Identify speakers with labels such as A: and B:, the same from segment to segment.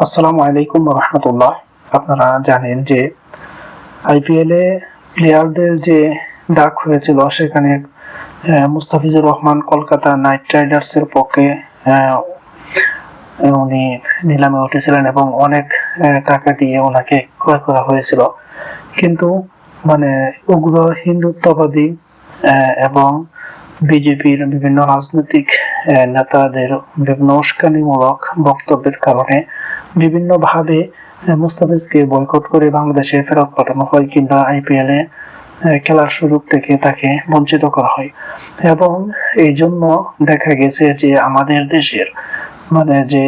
A: আসসালামু আলাইকুম রহমতুল্লাহ। আপনারা জানেন যে আইপিএল এ প্লেয়ারদের যে ডাক হয়েছিল সেখানে মুস্তাফিজুর রহমান কলকাতা নাইট রাইডার্স এর পক্ষে উনি নিলামে উঠেছিলেন এবং অনেক টাকা দিয়ে ওনাকে ক্রয় করা হয়েছিল। কিন্তু মানে উগ্র হিন্দুত্ববাদী এবং বিজেপির বিভিন্ন রাজনৈতিক নেতাদের বিভিন্ন উস্কানিমূলক বক্তব্যের কারণে বিভিন্নভাবে মুস্তাফিজকে বয়কট করে বাংলাদেশে ফেরত পাঠানো হয় কিংবা আইপিএল এ খেলার সুযোগ থেকে তাকে বঞ্চিত করা হয়। এবং এই জন্য দেখা গেছে যে আমাদের দেশের যে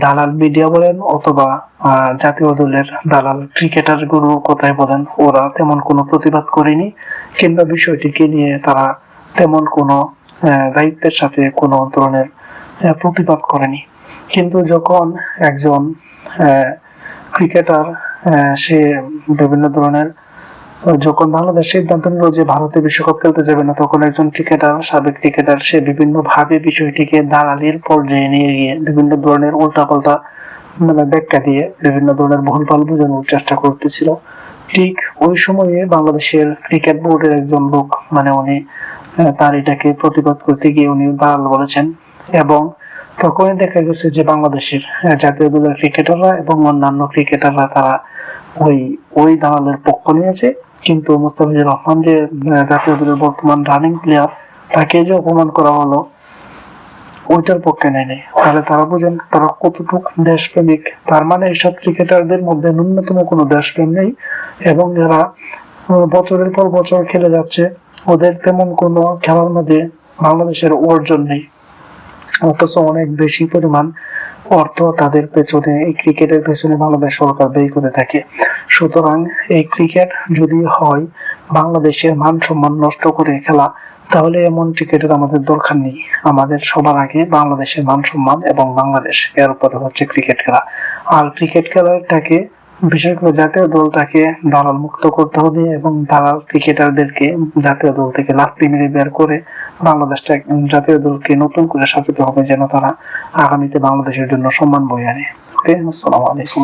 A: দালাল মিডিয়া বলেন অথবা জাতীয় দলের দালাল ক্রিকেটার গুলো কোথায় বলেন, ওরা তেমন কোনো প্রতিবাদ করেনি কিংবা বিষয়টিকে নিয়ে তারা তেমন কোনো দায়িত্বের সাথে কোনো ধরনের প্রতিবাদ করেনি। কিন্তু যখন একজন ক্রিকেটার সে বিভিন্ন ধরনের যখন বাংলাদেশ সিদ্ধান্ত নিল যে ভারতে বিশ্বকাপ খেলতে যাবে না, তখন একজন সাবেক ক্রিকেটার সে বিভিন্ন ভাবে বিষয়টিকে দালালির পর্যায়ে নিয়ে গিয়ে বিভিন্ন ধরনের উল্টাপাল্টা ব্যাখ্যা দিয়ে বিভিন্ন ধরনের ভুলভাল বোঝানোর চেষ্টা করতেছিল। ঠিক ওই সময়ে বাংলাদেশের ক্রিকেট বোর্ডের একজন লোক উনি তার এটাকে প্রতিবাদ করতে গিয়ে উনি দালাল বলেছেন এবং তখনই দেখা গেছে যে বাংলাদেশের জাতীয় দলের ক্রিকেটাররা এবং অন্যান্য ক্রিকেটাররা তারা ওই দালালের পক্ষ নিয়েছে। কিন্তু মুস্তাফিজুর রহমান যে জাতীয় দলের বর্তমান রানিং প্লেয়ার, তাকে যে অপমান করা হলো ওইটার পক্ষে নেয়নি। তাহলে তারা বুঝেন তারা কতটুক দেশপ্রেমিক। তার মানে এইসব ক্রিকেটারদের মধ্যে ন্যূনতম কোনো দেশপ্রেম নেই এবং এরা বছরের পর বছর খেলে যাচ্ছে, ওদের তেমন কোনো খেলার মধ্যে বাংলাদেশের অর্জন নেই, অথচ অনেক বেশি পরিমাণ অর্থ তাদের পেছনে, এই ক্রিকেটের পেছনে বাংলাদেশ সরকার ব্যয় করে থাকে। সুতরাং এই ক্রিকেট যদি হয় বাংলাদেশের মান সম্মান নষ্ট করে খেলা, তাহলে এমন ক্রিকেটের আমাদের দরকার নেই। আমাদের সবার আগে বাংলাদেশের মান সম্মান এবং বাংলাদেশ, এর উপরে হচ্ছে ক্রিকেট খেলা। আর ক্রিকেট খেলাটাকে বিশেষ করে জাতীয় দলটাকে দালাল মুক্ত করতে হবে এবং দালাল ক্রিকেটারদেরকে জাতীয় দল থেকে লাফি মেরে বের করে বাংলাদেশটা জাতীয় দলকে নতুন করে সাজাতে হবে, যেন তারা আগামীতে বাংলাদেশের জন্য সম্মান বয়ে আনে। ওকে, আসসালামু আলাইকুম।